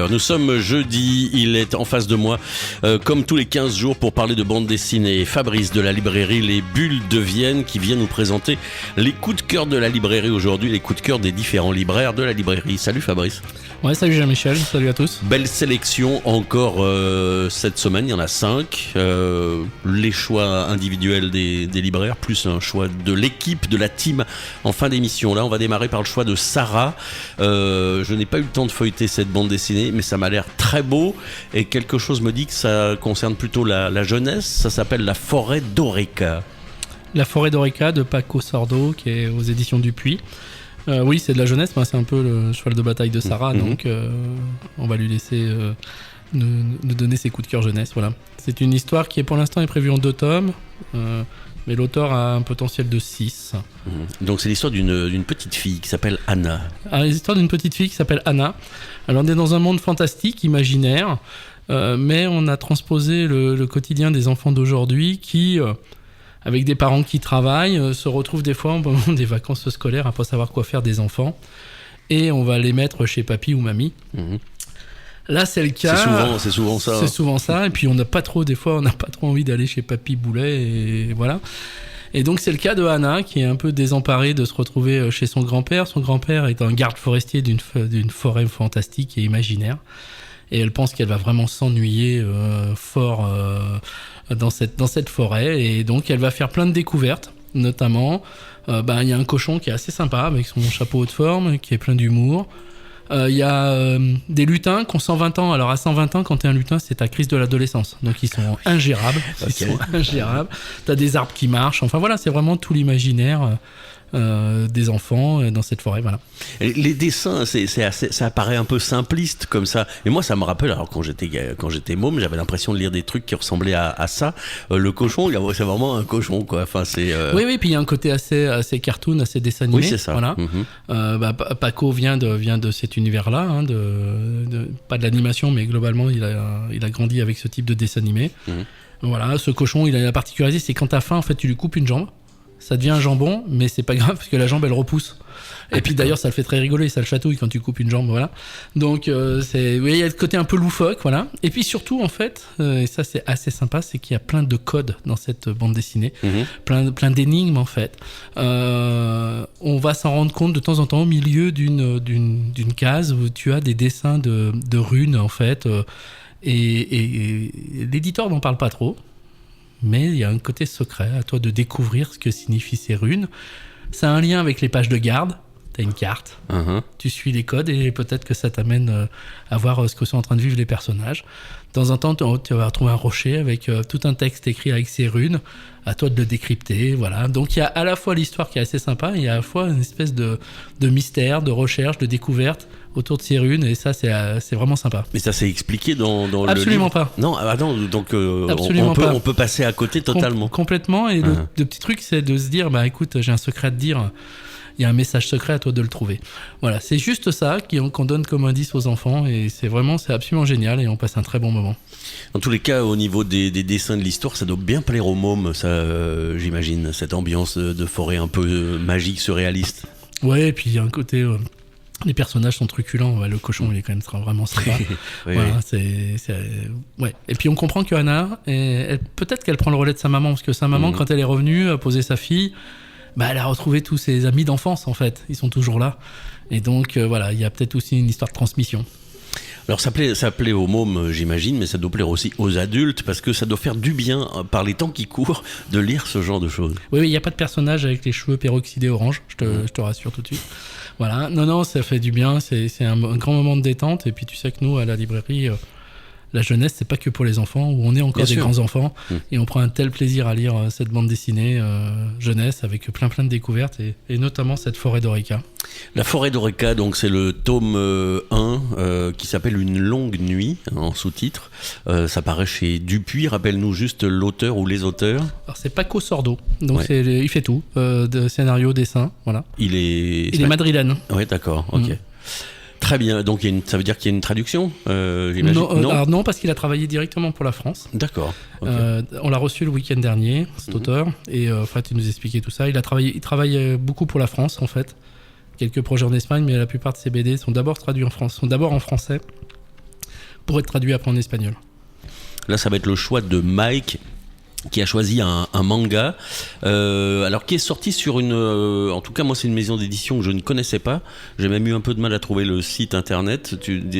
Nous sommes jeudi, il est en face de moi, comme tous les 15 jours, pour parler de bande dessinée. Fabrice de la librairie Les Bulles de Vienne qui vient nous présenter les coups de cœur de la librairie aujourd'hui, les coups de cœur des différents libraires de la librairie. Salut Fabrice. Ouais, salut Jean-Michel, salut à tous. Belle sélection encore cette semaine, il y en a 5. Les choix individuels des libraires, plus un choix de l'équipe, de la team en fin d'émission. Là, on va démarrer par le choix de Sarah. Je n'ai pas eu le temps de feuilleter cette bande dessinée, mais ça m'a l'air très beau. Et quelque chose me dit que ça concerne plutôt la jeunesse. Ça s'appelle La Forêt d'Oreca. La Forêt d'Oreca de Paco Sordo, qui est aux éditions Dupuis. Oui, c'est de la jeunesse, c'est un peu le cheval de bataille de Sarah, donc on va lui laisser nous donner ses coups de cœur jeunesse. Voilà. C'est une histoire qui, pour l'instant, est prévue en 2 tomes, mais l'auteur a un potentiel de 6. Donc c'est l'histoire d'une petite fille qui s'appelle Anna. L'histoire d'une petite fille qui s'appelle Anna. Alors on est dans un monde fantastique, imaginaire, mais on a transposé le quotidien des enfants d'aujourd'hui qui... avec des parents qui travaillent, se retrouvent des fois au moment des vacances scolaires à pas savoir quoi faire des enfants, et on va les mettre chez papy ou mamie. Là, c'est le cas. C'est souvent ça. C'est souvent ça, et puis on n'a pas trop envie d'aller chez papy Boulet, et voilà. Et donc c'est le cas de Anna, qui est un peu désemparée de se retrouver chez son grand-père. Son grand-père est un garde forestier d'une forêt fantastique et imaginaire. Et elle pense qu'elle va vraiment s'ennuyer fort dans cette forêt. Et donc, elle va faire plein de découvertes. Notamment, il y a un cochon qui est assez sympa, avec son chapeau haute forme, qui est plein d'humour. Il y a des lutins qui ont 120 ans. Alors, à 120 ans, quand t'es un lutin, c'est ta crise de l'adolescence. Donc, ils sont ingérables. T'as des arbres qui marchent. Enfin, voilà, c'est vraiment tout l'imaginaire des enfants dans cette forêt, voilà. Les dessins, ça paraît un peu simpliste comme ça. Et moi, ça me rappelle, alors quand j'étais môme, j'avais l'impression de lire des trucs qui ressemblaient à ça. Le cochon, c'est vraiment un cochon, quoi. Enfin, c'est. Oui, puis il y a un côté assez cartoon, assez dessin animé. Oui, c'est ça. Voilà. Paco vient de cet univers-là, pas de l'animation, mais globalement, il a grandi avec ce type de dessin animé. Voilà, ce cochon, il a la particularité, c'est quand t'as faim, en fait, tu lui coupes une jambe. Ça devient un jambon, mais c'est pas grave parce que la jambe elle repousse. Et puis d'ailleurs ça le fait très rigoler, ça le chatouille quand tu coupes une jambe, voilà. Donc il y a le côté un peu loufoque, voilà. Et puis surtout en fait, et ça c'est assez sympa, c'est qu'il y a plein de codes dans cette bande dessinée, plein d'énigmes en fait. On va s'en rendre compte de temps en temps au milieu d'une case où tu as des dessins de runes en fait, et l'éditeur n'en parle pas trop. Mais il y a un côté secret, à toi de découvrir ce que signifient ces runes. Ça a un lien avec les pages de garde. T'as une carte, tu suis les codes et peut-être que ça t'amène à voir ce que sont en train de vivre les personnages. De temps en temps, tu vas retrouver un rocher avec tout un texte écrit avec ces runes. À toi de le décrypter, voilà. Donc il y a à la fois l'histoire qui est assez sympa, et il y a à la fois une espèce de mystère, de recherche, de découverte autour de ces runes, et ça c'est vraiment sympa. Mais ça c'est expliqué dans le livre ? Absolument pas. Non, donc on peut passer à côté totalement. Complètement, et le petit truc c'est de se dire, écoute, j'ai un secret à te dire, il y a un message secret, à toi de le trouver. Voilà, c'est juste ça qu'on donne comme indice aux enfants, et c'est absolument génial, et on passe un très bon moment. Dans tous les cas, au niveau des dessins de l'histoire, ça doit bien plaire aux mômes, ça, j'imagine, cette ambiance de forêt un peu magique, surréaliste. Ouais, et puis il y a un côté... les personnages sont truculents. Le cochon, il est quand même vraiment sympa. Voilà, ouais. Et puis on comprend que Anna, peut-être qu'elle prend le relais de sa maman, parce que sa maman, quand elle est revenue, a posé sa fille, elle a retrouvé tous ses amis d'enfance, en fait. Ils sont toujours là. Et donc, voilà, il y a peut-être aussi une histoire de transmission. Alors ça plaît aux mômes, j'imagine, mais ça doit plaire aussi aux adultes, parce que ça doit faire du bien, par les temps qui courent, de lire ce genre de choses. Oui, il n'y a pas de personnage avec les cheveux peroxydés orange, je te rassure tout de suite. Voilà, non, ça fait du bien, c'est un grand moment de détente, et puis tu sais que nous, à la librairie, la jeunesse, c'est pas que pour les enfants, où on est encore des grands enfants, et on prend un tel plaisir à lire cette bande dessinée jeunesse, avec plein de découvertes, et notamment cette Forêt d'Oreca. La Forêt d'Oreca, donc c'est le tome 1 qui s'appelle Une longue nuit, en sous-titre. Ça paraît chez Dupuis. Rappelle-nous juste l'auteur ou les auteurs. Alors c'est Paco Sordo, donc il fait tout, de scénario, dessin, voilà. Il est madrilène. Oui, d'accord, ok. Très bien, donc ça veut dire qu'il y a une traduction, j'imagine. Non, parce qu'il a travaillé directement pour la France. D'accord. Okay. On l'a reçu le week-end dernier, cet auteur, et en fait, il nous expliquait tout ça. Il travaille beaucoup pour la France, en fait. Quelques projets en Espagne, mais la plupart de ses BD sont d'abord traduits en France, sont d'abord en français, pour être traduit après en espagnol. Là, ça va être le choix de Mike, qui a choisi un manga, alors qui est sorti sur une... en tout cas, moi, c'est une maison d'édition que je ne connaissais pas. J'ai même eu un peu de mal à trouver le site internet.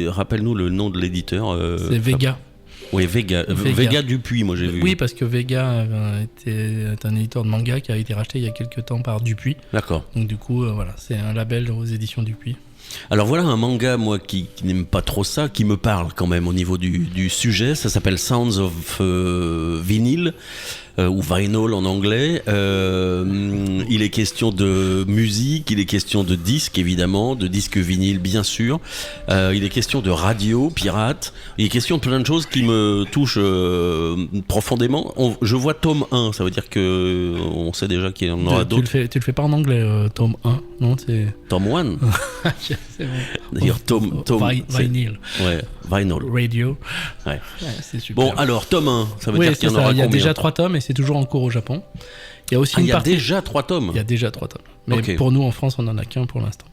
Rappelle-nous le nom de l'éditeur. C'est Vega. Oui, Vega Dupuis, moi j'ai vu. Oui, parce que Vega est un éditeur de manga qui a été racheté il y a quelques temps par Dupuis. D'accord. Donc du coup, voilà, c'est un label aux éditions Dupuis. Alors voilà un manga, moi, qui n'aime pas trop ça, qui me parle quand même au niveau du sujet. Ça s'appelle Sounds of Vinyl, ou Vinyl en anglais. Il est question de musique, il est question de disques, évidemment, de disques vinyle, bien sûr. Il est question de radio, pirate. Il est question de plein de choses qui me touchent profondément. Je vois tome 1, ça veut dire qu'on sait déjà qu'il y en aura d'autres. Tu le fais pas en anglais, tome 1, non? Tome 1. C'est bon. D'ailleurs, tome Vinyl. Ouais, Vinyl. Radio. Ouais. C'est super. Bon, alors, tome 1, ça veut dire qu'il y en aura combien? Il y a déjà 3 tomes et c'est toujours en cours au Japon. Il y a aussi il y a déjà 3 tomes. Il y a déjà 3 tomes. Mais pour nous, en France, on n'en a qu'un pour l'instant.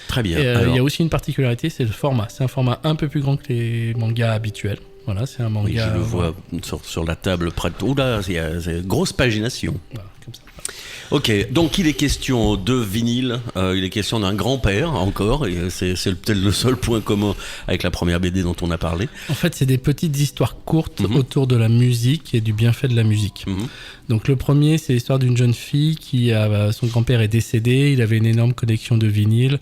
Très bien. Il y a aussi une particularité, c'est le format. C'est un format un peu plus grand que les mangas habituels. Voilà, c'est un manga... Oui, je le vois sur la table près de... Oula, c'est une grosse pagination. Voilà, comme ça. Ok, donc il est question de vinyle, il est question d'un grand-père encore, et c'est peut-être le seul point commun avec la première BD dont on a parlé. En fait, c'est des petites histoires courtes autour de la musique et du bienfait de la musique. Donc le premier, c'est l'histoire d'une jeune fille son grand-père est décédé, il avait une énorme collection de vinyles,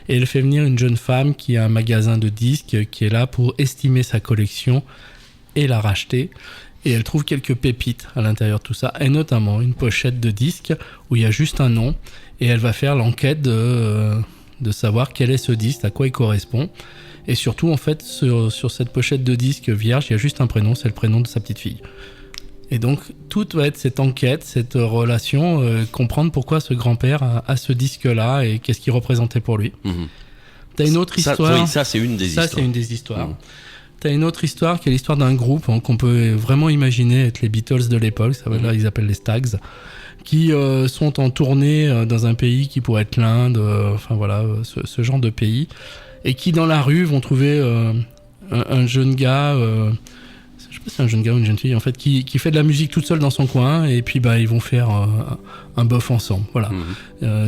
et elle fait venir une jeune femme qui a un magasin de disques, qui est là pour estimer sa collection et la racheter. Et elle trouve quelques pépites à l'intérieur de tout ça, et notamment une pochette de disque où il y a juste un nom, et elle va faire l'enquête de savoir quel est ce disque, à quoi il correspond. Et surtout, en fait, sur cette pochette de disque vierge, il y a juste un prénom, c'est le prénom de sa petite fille. Et donc, tout va être cette enquête, cette relation, comprendre pourquoi ce grand-père a ce disque-là et qu'est-ce qu'il représentait pour lui. T'as une autre histoire. Oui, ça, c'est une des histoires. Ça, c'est une des histoires. T'as une autre histoire qui est l'histoire d'un groupe qu'on peut vraiment imaginer être les Beatles de l'époque, là ils appellent les Stags, qui sont en tournée dans un pays qui pourrait être l'Inde, enfin voilà, ce genre de pays, et qui dans la rue vont trouver un jeune gars, je sais pas si c'est un jeune gars ou une jeune fille en fait, qui fait de la musique toute seule dans son coin, et puis ils vont faire un bœuf ensemble, voilà.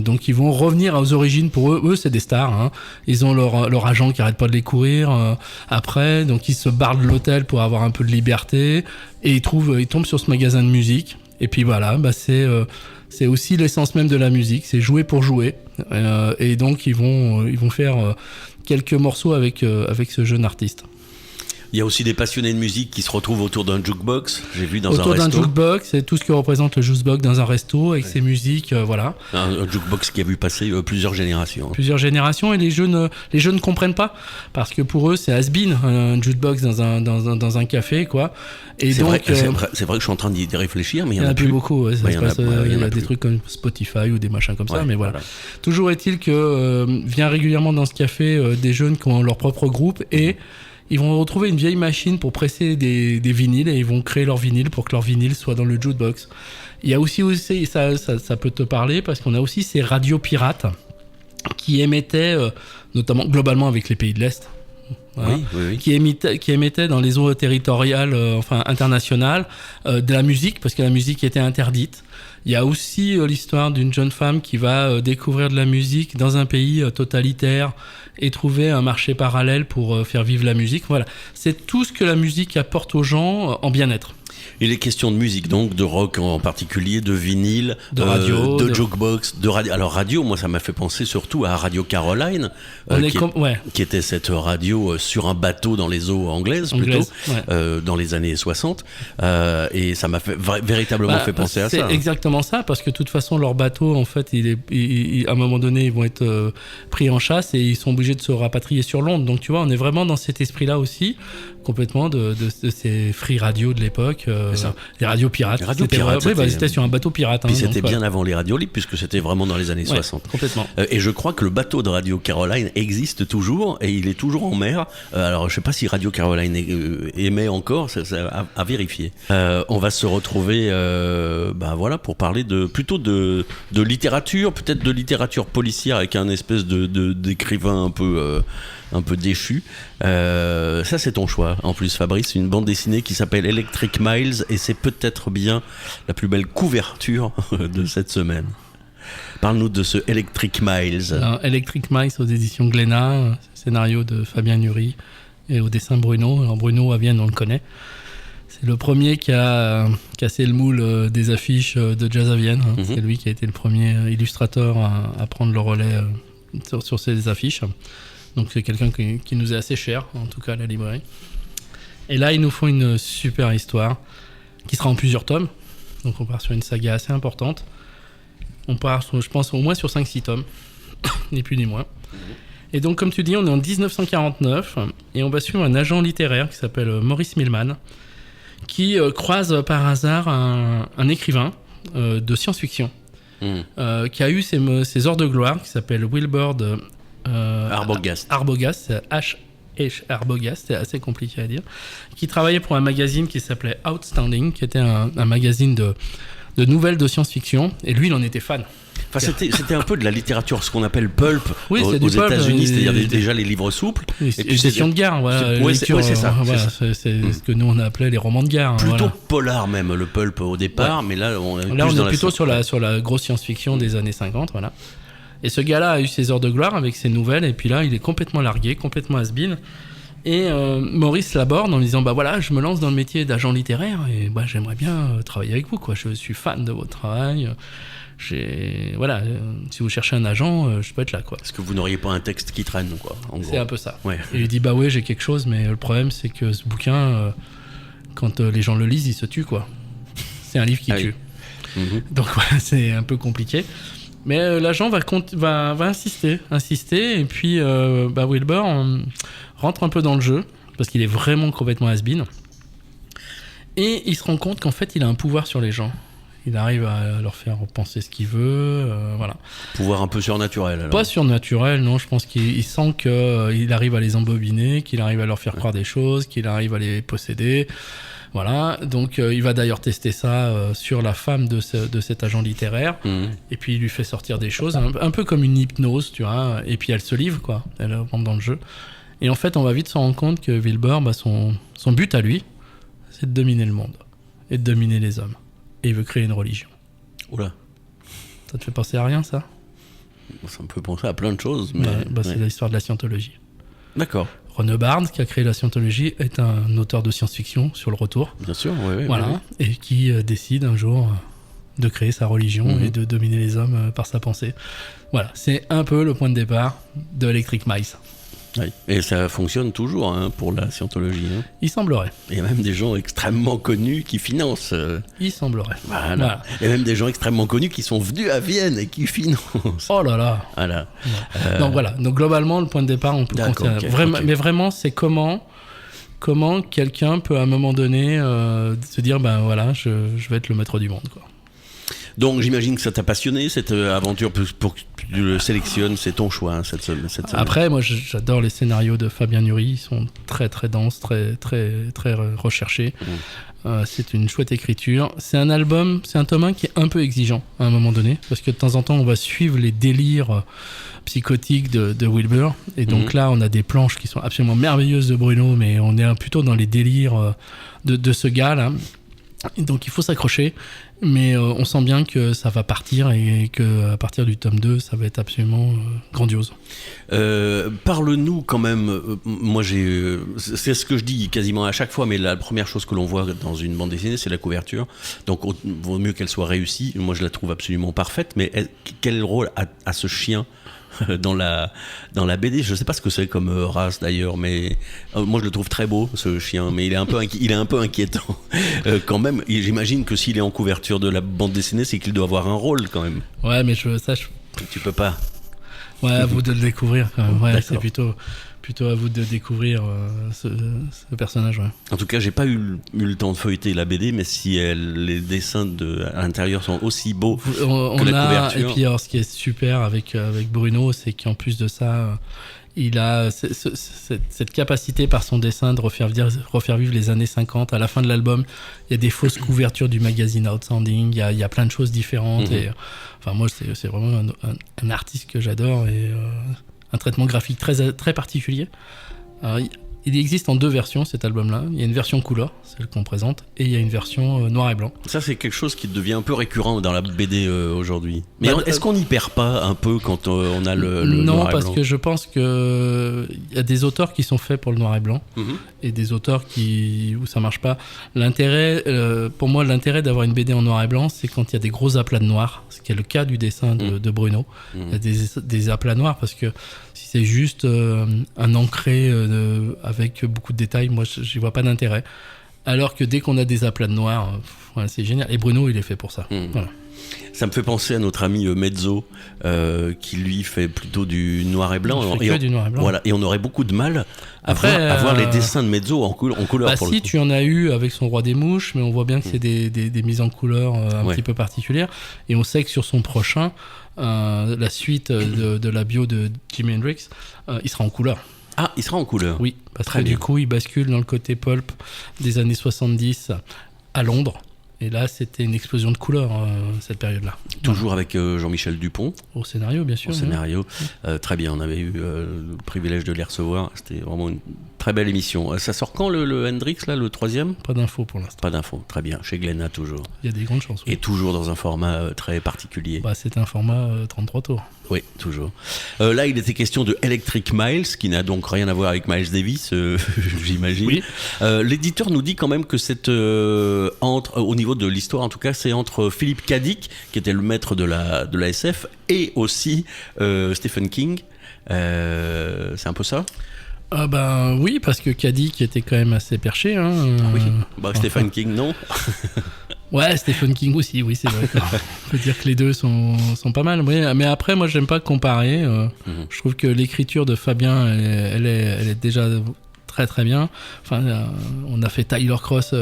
Donc ils vont revenir aux origines. Pour eux c'est des stars, hein. Ils ont leur agent qui arrête pas de les courir après, donc ils se barrent de l'hôtel pour avoir un peu de liberté, et ils tombent sur ce magasin de musique, et puis voilà, c'est aussi l'essence même de la musique, c'est jouer pour jouer, et donc ils vont faire quelques morceaux avec ce jeune artiste. Il y a aussi des passionnés de musique qui se retrouvent autour d'un jukebox, j'ai vu dans un resto. Autour d'un jukebox, c'est tout ce que représente le jukebox dans un resto, avec ses musiques, voilà. Un jukebox qui a vu passer plusieurs générations. Plusieurs générations, et les jeunes ne comprennent pas, parce que pour eux, c'est has-been, un jukebox dans un café, quoi. Et donc, c'est vrai que je suis en train d'y réfléchir, mais il y en a plus beaucoup. Ouais, il y a des plus. Trucs comme Spotify ou des machins comme ça, mais voilà. Toujours est-il que vient régulièrement dans ce café des jeunes qui ont leur propre groupe, et ils vont retrouver une vieille machine pour presser des vinyles, et ils vont créer leur vinyle pour que leur vinyle soit dans le jukebox. Il y a aussi ça peut te parler, parce qu'on a aussi ces radios pirates qui émettaient, notamment globalement avec les pays de l'Est, hein, oui. Qui émettaient dans les eaux territoriales, internationales, de la musique, parce que la musique était interdite. Il y a aussi l'histoire d'une jeune femme qui va découvrir de la musique dans un pays totalitaire et trouver un marché parallèle pour faire vivre la musique. Voilà, c'est tout ce que la musique apporte aux gens en bien-être. Il est question de musique, donc de rock en particulier, de vinyle, de radio, de jukebox, de radio. Alors radio, moi ça m'a fait penser surtout à Radio Caroline, qui était cette radio sur un bateau dans les eaux anglaises plutôt, dans les années 60, et ça m'a véritablement fait penser à ça. C'est exactement ça, parce que de toute façon leur bateau, en fait, à un moment donné, ils vont être pris en chasse et ils sont obligés de se rapatrier sur Londres. Donc tu vois, on est vraiment dans cet esprit-là aussi, complètement de ces free radio de l'époque. l'époque, les radios pirates. Les radios pirates, c'était sur un bateau pirate. Puis c'était bien avant les radios libres, puisque c'était vraiment dans les années 60. Complètement. Et je crois que le bateau de Radio Caroline existe toujours, et il est toujours en mer. Alors, je sais pas si Radio Caroline émet encore, ça à vérifier. On va se retrouver, pour parler plutôt de littérature, peut-être de littérature policière avec un espèce d'écrivain un peu déchu. Ça, c'est ton choix. En plus, Fabrice, une bande dessinée qui s'appelle Electric Miles, et c'est peut-être bien la plus belle couverture de cette semaine. Parle-nous de ce Electric Miles. Alors, Electric Miles aux éditions Glénat, scénario de Fabien Nury et au dessin Bruno. Alors Bruno à Vienne, on le connaît. C'est le premier qui a cassé le moule des affiches de Jazz à Vienne. C'est lui qui a été le premier illustrateur à prendre le relais sur ces affiches. Donc c'est quelqu'un qui nous est assez cher, en tout cas à la librairie. Et là, ils nous font une super histoire qui sera en plusieurs tomes. Donc on part sur une saga assez importante. On part, je pense, au moins sur 5-6 tomes, ni plus ni moins. Et donc, comme tu dis, on est en 1949 et on va suivre un agent littéraire qui s'appelle Maurice Milman, qui croise par hasard un écrivain de science-fiction qui a eu ses heures de gloire, qui s'appelle Wilbur Arbogast. Arbogast, Arbogast, c'est assez compliqué à dire, qui travaillait pour un magazine qui s'appelait Outstanding, qui était un magazine de nouvelles de science-fiction, et lui, il en était fan. Enfin, c'était un peu de la littérature, ce qu'on appelle pulp aux pulp, États-Unis, c'est-à-dire déjà les livres souples. Et puis c'est de gare, voilà. C'est ça. C'est ce que nous on appelait les romans de gare. Plutôt polar même, le pulp au départ, mais là on est plutôt sur la grosse science-fiction des années 50, voilà. Et ce gars-là a eu ses heures de gloire avec ses nouvelles, et puis là il est complètement largué, complètement has-been. Et Maurice l'aborde en lui disant voilà, je me lance dans le métier d'agent littéraire et j'aimerais bien travailler avec vous, quoi. Je suis fan de votre travail. Si vous cherchez un agent, je peux être là, quoi. Est-ce que vous n'auriez pas un texte qui traîne, quoi, en gros. C'est un peu ça. Ouais. Et il dit oui, j'ai quelque chose, mais le problème c'est que ce bouquin, quand les gens le lisent, ils se tuent, quoi. C'est un livre qui tue. Donc voilà, c'est un peu compliqué. Mais l'agent va insister, et puis Wilbur rentre un peu dans le jeu, parce qu'il est vraiment complètement has-been, et il se rend compte qu'en fait il a un pouvoir sur les gens. Il arrive à leur faire penser ce qu'il veut, voilà. Pouvoir un peu surnaturel, alors. Pas surnaturel, non, je pense qu'il sent qu'il arrive à les embobiner, qu'il arrive à leur faire croire des choses, qu'il arrive à les posséder. Voilà, donc il va d'ailleurs tester ça sur la femme de cet agent littéraire, et puis il lui fait sortir des choses, un peu comme une hypnose, tu vois, et puis elle se livre, quoi, elle rentre dans le jeu. Et en fait, on va vite se rendre compte que Wilbur, son but à lui, c'est de dominer le monde, et de dominer les hommes. Et il veut créer une religion. Oula. Ça te fait penser à rien, ça ? Ça me fait penser à plein de choses, mais... c'est l'histoire de la scientologie. D'accord. Ron Barnes, qui a créé la scientologie, est un auteur de science-fiction sur le retour. Bien sûr, oui. Voilà, oui. Et qui décide un jour de créer sa religion et de dominer les hommes par sa pensée. Voilà, c'est un peu le point de départ de Electric Miles. Oui. Et ça fonctionne toujours pour la scientologie. Il semblerait. Il y a même des gens extrêmement connus qui financent. Il semblerait. Voilà. Il y a même des gens extrêmement connus qui sont venus à Vienne et qui financent. Oh là là. Voilà. Donc voilà. Donc globalement, le point de départ, on peut considérer. Okay. Mais vraiment, c'est comment quelqu'un peut à un moment donné se dire je vais être le maître du monde, quoi. Donc j'imagine que ça t'a passionné, cette aventure, pour que tu le sélectionnes, c'est ton choix cette semaine. Après, moi j'adore les scénarios de Fabien Nury, ils sont très très denses, très très très recherchés. C'est une chouette écriture. C'est un tome 1 qui est un peu exigeant à un moment donné, parce que de temps en temps on va suivre les délires psychotiques de Wilbur, et donc là on a des planches qui sont absolument merveilleuses de Bruno, mais on est plutôt dans les délires de ce gars là. Donc il faut s'accrocher, mais on sent bien que ça va partir et qu'à partir du tome 2, ça va être absolument grandiose. Parle-nous quand même, moi c'est ce que je dis quasiment à chaque fois, mais la première chose que l'on voit dans une bande dessinée, c'est la couverture. Donc vaut mieux qu'elle soit réussie, moi je la trouve absolument parfaite, mais quel rôle a ce chien dans la BD? Je sais pas ce que c'est comme race d'ailleurs, mais moi je le trouve très beau, ce chien, mais il est un peu inquiétant quand même. J'imagine que s'il est en couverture de la bande dessinée, c'est qu'il doit avoir un rôle quand même. Ouais, mais tu peux pas. Ouais, à vous de le découvrir quand même. Ouais, c'est plutôt plutôt à vous de découvrir ce personnage. Ouais. En tout cas, j'ai pas eu le temps de feuilleter la BD, mais si les dessins à l'intérieur sont aussi beaux que la couverture. Et puis alors, ce qui est super avec Bruno, c'est qu'en plus de ça, il a cette capacité par son dessin de refaire vivre les années 50. À la fin de l'album, il y a des fausses couvertures du magazine Outstanding, il y a plein de choses différentes. Et, enfin, moi, c'est vraiment un artiste que j'adore et un traitement graphique très, très particulier. Alors, il existe en 2 versions cet album-là. Il y a une version couleur, celle qu'on présente, et il y a une version noir et blanc. Ça, c'est quelque chose qui devient un peu récurrent dans la BD aujourd'hui. Mais est-ce qu'on n'y perd pas un peu quand on a le non, noir et blanc ? Non, parce que je pense que il y a des auteurs qui sont faits pour le noir et blanc et des auteurs où ça marche pas. L'intérêt, pour moi, l'intérêt d'avoir une BD en noir et blanc, c'est quand il y a des gros aplats de noir, ce qui est le cas du dessin de Bruno. Il y a des aplats noirs parce que si c'est juste un ancré avec beaucoup de détails, moi j'y vois pas d'intérêt. Alors que dès qu'on a des aplats de noir, c'est génial. Et Bruno, il est fait pour ça. Voilà. Ça me fait penser à notre ami Mezzo, qui lui fait plutôt du noir et blanc. Il fait que du noir et blanc. Voilà, et on aurait beaucoup de mal à voir les dessins de Mezzo en couleur. Bah si, tu en as eu avec son Roi des Mouches, mais on voit bien que c'est des mises en couleur un petit peu particulières. Et on sait que sur son prochain, la suite de la bio de Jimi Hendrix, il sera en couleur. Ah, il sera en couleur. Oui, parce que du coup, il bascule dans le côté pulp des années 70 à Londres. Et là, c'était une explosion de couleurs, cette période-là. Toujours avec Jean-Michel Dupont. Au scénario, bien sûr. Au scénario. Très bien, on avait eu le privilège de les recevoir. C'était vraiment une très belle émission. Ça sort quand le Hendrix, là, le 3e ? Pas d'infos pour l'instant. Pas d'infos, très bien. Chez Glénat, toujours. Il y a des grandes chances. Oui. Et toujours dans un format très particulier. Bah, c'est un format 33 tours. Oui, toujours. Là, il était question de Electric Miles, qui n'a donc rien à voir avec Miles Davis, j'imagine. Oui. L'éditeur nous dit quand même que c'est au niveau de l'histoire, en tout cas, c'est entre Philippe K. Dick, qui était le maître de la SF, et aussi Stephen King. C'est un peu ça ? Ah ben oui, parce que Caddy qui était quand même assez perché. Oui. Stephen King, non. Ouais, Stephen King aussi, oui, c'est vrai. On peut dire que les deux sont pas mal. Oui, mais après, moi, j'aime pas comparer. Je trouve que l'écriture de Fabien, elle est déjà très très bien. Enfin, on a fait Tyler Cross,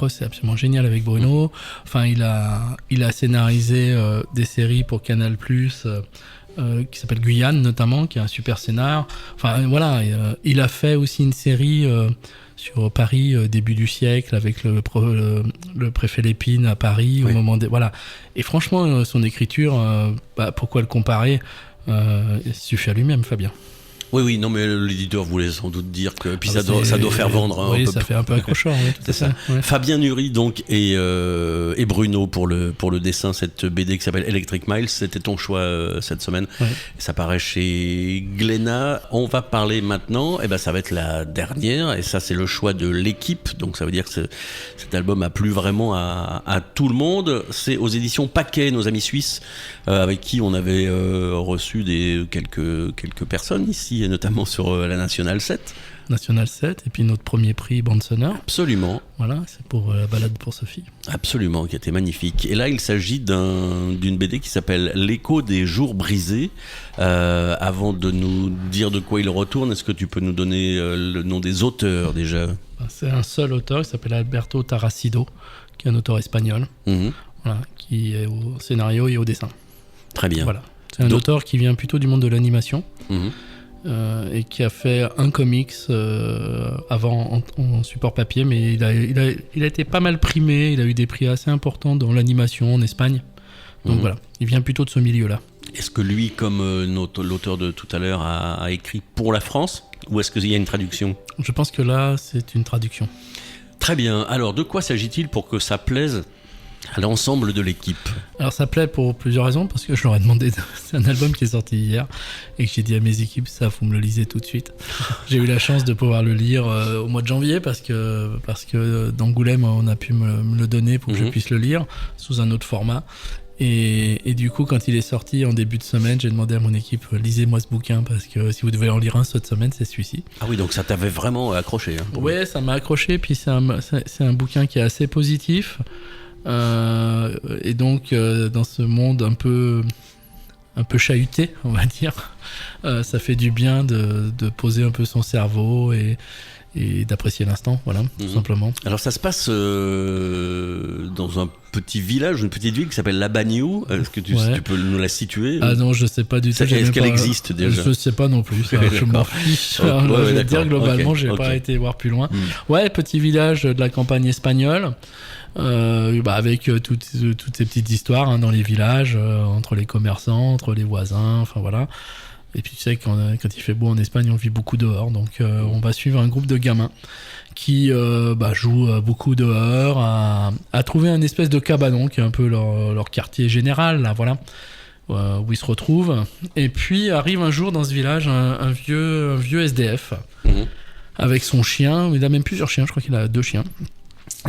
c'est absolument génial avec Bruno. Enfin, il a scénarisé des séries pour Canal+. Qui s'appelle Guyane notamment, qui est un super scénar. Enfin voilà, il a fait aussi une série sur Paris début du siècle avec le préfet Lépine à Paris au moment des voilà. Et franchement, son écriture, pourquoi le comparer ? Il suffit à lui-même, Fabien. Oui, non, mais l'éditeur voulait sans doute dire que puis ça doit faire vendre. Oui, ça fait un peu accrocheur. Oui, c'est ça. Ouais. Fabien Nury donc et Bruno pour le dessin, cette BD qui s'appelle Electric Miles, c'était ton choix cette semaine. Ouais. Ça paraît chez Glénat. On va parler maintenant. Ça va être la dernière et ça c'est le choix de l'équipe. Donc ça veut dire que cet album a plu vraiment à tout le monde. C'est aux éditions Paquet, nos amis suisses, avec qui on avait reçu quelques personnes ici, et notamment sur la Nationale 7. National 7, et puis notre premier prix bande sonore. Absolument. Voilà, c'est pour la balade pour Sophie. Absolument, qui était magnifique. Et là, il s'agit d'une BD qui s'appelle L'écho des jours brisés. Avant de nous dire de quoi il retourne, est-ce que tu peux nous donner le nom des auteurs déjà ? C'est un seul auteur, il s'appelle Alberto Tarracido, qui est un auteur espagnol, voilà, qui est au scénario et au dessin. Très bien. Voilà. C'est un auteur qui vient plutôt du monde de l'animation. Et qui a fait un comics avant en support papier, mais il a été pas mal primé, il a eu des prix assez importants dans l'animation en Espagne. Donc voilà, il vient plutôt de ce milieu-là. Est-ce que lui, comme l'auteur de tout à l'heure, a écrit pour la France, ou est-ce qu'il y a une traduction ? Je pense que là, c'est une traduction. Très bien. Alors, de quoi s'agit-il pour que ça plaise à l'ensemble de l'équipe? Alors ça plaît pour plusieurs raisons, parce que je leur ai demandé, c'est un album qui est sorti hier, et que j'ai dit à mes équipes, ça vous me le lisez tout de suite. J'ai eu la chance de pouvoir le lire au mois de janvier, parce que d'Angoulême, on a pu me le donner pour que je puisse le lire, sous un autre format. Et du coup, quand il est sorti en début de semaine, j'ai demandé à mon équipe, lisez-moi ce bouquin, parce que si vous devez en lire un cette semaine, c'est celui-ci. Ah oui, donc ça t'avait vraiment accroché. Ouais, ça m'a accroché, puis c'est un bouquin qui est assez positif. Et donc dans ce monde un peu un peu chahuté, on va dire. Ça fait du bien de poser un peu son cerveau et d'apprécier l'instant, voilà, tout simplement. Alors ça se passe dans un petit village, une petite ville qui s'appelle Labagnou. Est-ce que tu peux nous la situer? Ah non, je sais pas du tout. Est-ce qu'elle existe déjà? Je sais pas non plus. Je m'en fiche. Je vais te dire, globalement, j'ai pas été voir plus loin. Ouais, petit village de la campagne espagnole. Avec toutes ces petites histoires dans les villages, entre les commerçants, entre les voisins, enfin voilà. Et puis tu sais, quand il fait beau en Espagne, on vit beaucoup dehors. Donc on va suivre un groupe de gamins qui jouent beaucoup dehors à trouver un espèce de cabanon qui est un peu leur quartier général, là, voilà, où ils se retrouvent. Et puis arrive un jour dans ce village un vieux SDF avec son chien. Il a même plusieurs chiens, je crois qu'il a 2 chiens.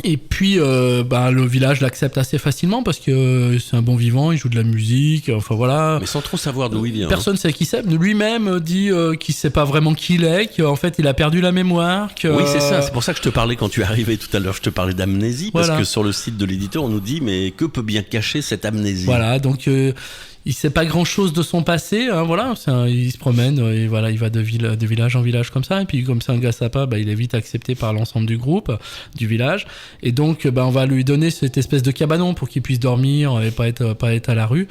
Et puis le village l'accepte assez facilement parce que c'est un bon vivant, il joue de la musique, enfin voilà. Mais sans trop savoir d'où il vient. Personne sait qui c'est. Lui-même dit qu'il sait pas vraiment qui il est, qu'en fait il a perdu la mémoire. Oui, c'est ça. C'est pour ça que je te parlais quand tu es arrivé tout à l'heure. Je te parlais d'amnésie parce que sur le site de l'éditeur, on nous dit mais que peut bien cacher cette amnésie? Voilà, donc il sait pas grand chose de son passé, voilà, il se promène et voilà, il va de village en village comme ça, et puis comme c'est un gars sympa, il est vite accepté par l'ensemble du groupe, du village, et donc on va lui donner cette espèce de cabanon pour qu'il puisse dormir et pas être à la rue.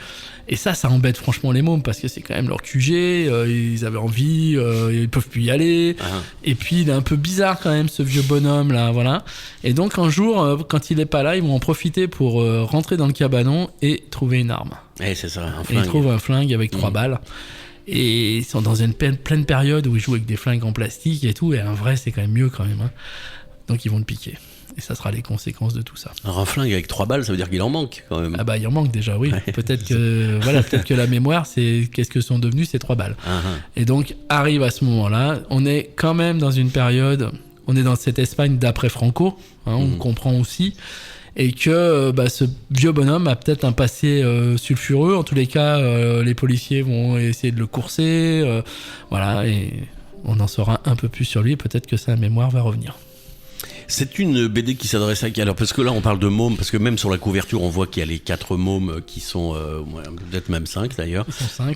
Et ça embête franchement les mômes parce que c'est quand même leur QG, ils avaient envie, ils peuvent plus y aller. Et puis il est un peu bizarre quand même ce vieux bonhomme là, voilà. Et donc un jour, quand il est pas là, ils vont en profiter pour rentrer dans le cabanon et trouver une arme. C'est ça, un flingue. Et ils trouvent un flingue avec 3 balles. Et ils sont dans une pleine période où ils jouent avec des flingues en plastique et tout. Et un vrai, c'est quand même mieux quand même. Donc ils vont le piquer. Et ça sera les conséquences de tout ça. Alors un flingue avec 3 balles, ça veut dire qu'il en manque quand même. Il en manque déjà, oui. Peut-être que la mémoire, c'est qu'est-ce que sont devenus ces 3 balles. Et donc arrive à ce moment-là, on est quand même dans une période, on est dans cette Espagne d'après Franco, on comprend aussi. Et que ce vieux bonhomme a peut-être un passé sulfureux. En tous les cas, les policiers vont essayer de le courser. Voilà, et on en saura un peu plus sur lui. Peut-être que sa mémoire va revenir. C'est une BD qui s'adresse à qui? Alors, parce que là, on parle de mômes, parce que même sur la couverture, on voit qu'il y a les 4 mômes qui sont, peut-être même 5 d'ailleurs.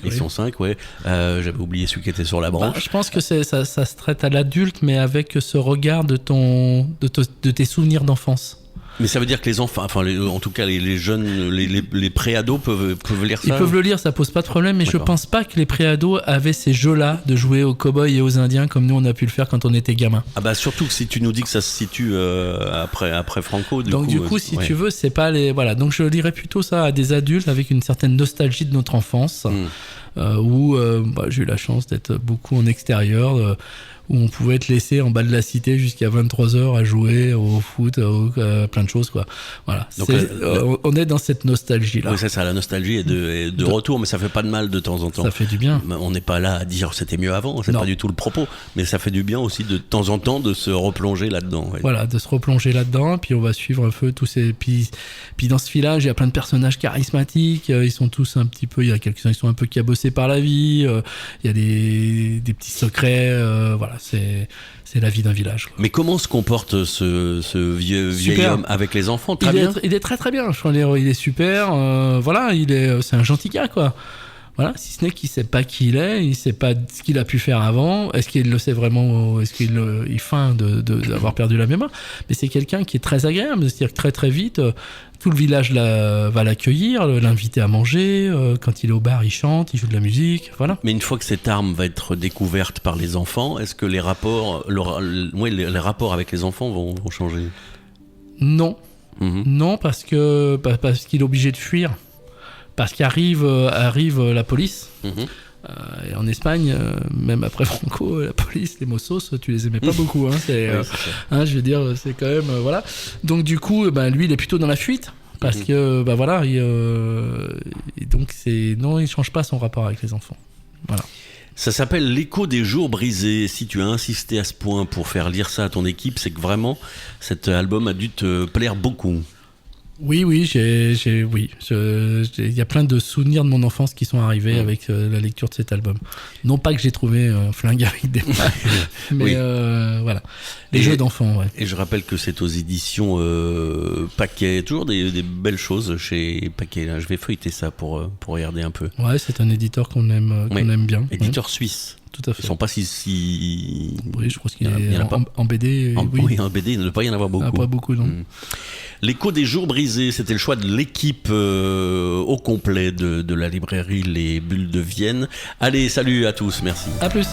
Ils sont 5, ouais. J'avais oublié celui qui était sur la branche. Je pense que ça se traite à l'adulte, mais avec ce regard de tes souvenirs d'enfance. Mais ça veut dire que les enfants, en tout cas les jeunes, les pré-ados peuvent lire ça. Ils peuvent le lire, ça pose pas de problème, mais je pense pas que les pré-ados avaient ces jeux-là de jouer aux cow-boys et aux indiens comme nous on a pu le faire quand on était gamin. Surtout que si tu nous dis que ça se situe après Franco, du coup, si tu veux, c'est pas les voilà. Donc je lirais plutôt ça à des adultes avec une certaine nostalgie de notre enfance, où j'ai eu la chance d'être beaucoup en extérieur. Où on pouvait être laissé en bas de la cité jusqu'à 23h à jouer au foot, plein de choses, quoi. Voilà. Donc, on est dans cette nostalgie-là. Oui, c'est ça, la nostalgie est de retour, mais ça fait pas de mal de temps en temps. Ça fait du bien. On n'est pas là à dire c'était mieux avant, c'est pas du tout le propos, mais ça fait du bien aussi de temps en temps de se replonger là-dedans. Ouais. Voilà, de se replonger là-dedans, puis on va suivre un peu tous ces... Puis dans ce village, il y a plein de personnages charismatiques, ils sont tous un petit peu... Il y a quelques-uns qui sont un peu cabossés par la vie, il y a des petits secrets, voilà. C'est la vie d'un village, quoi. Mais comment se comporte ce vieil homme avec les enfants? Il est très très bien. Je crois il est super. Voilà, c'est un gentil gars, quoi. Voilà, si ce n'est qu'il sait pas qui il est, il sait pas ce qu'il a pu faire avant. Est-ce qu'il le sait vraiment? Est-ce qu'il feint d'avoir perdu la mémoire? Mais c'est quelqu'un qui est très agréable. C'est-à-dire que très très vite, tout le village va l'accueillir, l'inviter à manger. Quand il est au bar, il chante, il joue de la musique. Voilà. Mais une fois que cette arme va être découverte par les enfants, est-ce que les rapports avec les enfants vont changer? Non, non, parce qu'il est obligé de fuir. Parce qu'arrive la police. Et en Espagne, même après Franco, la police, les Mossos, tu les aimais pas beaucoup. Je veux dire, c'est quand même... voilà. Donc du coup, lui, il est plutôt dans la fuite. Parce que, voilà, et donc non, il change pas son rapport avec les enfants. Voilà. Ça s'appelle L'écho des jours brisés. Si tu as insisté à ce point pour faire lire ça à ton équipe, c'est que vraiment, cet album a dû te plaire beaucoup. Oui, oui, il y a plein de souvenirs de mon enfance qui sont arrivés avec la lecture de cet album. Non pas que j'ai trouvé un flingue avec des balles, mais voilà. Les jeux d'enfants, ouais. Et je rappelle que c'est aux éditions Paquet, toujours des belles choses chez Paquet. Là. Je vais feuilleter ça pour regarder un peu. Ouais, c'est un éditeur qu'on aime bien. Éditeur suisse. Tout à fait. Ils sont pas si... Oui, je pense qu'il est en BD. Oui, en BD, il ne doit pas y en avoir beaucoup. Pas beaucoup, non. L'écho des jours brisés, c'était le choix de l'équipe au complet de la librairie Les Bulles de Vienne. Allez, salut à tous, merci. À plus.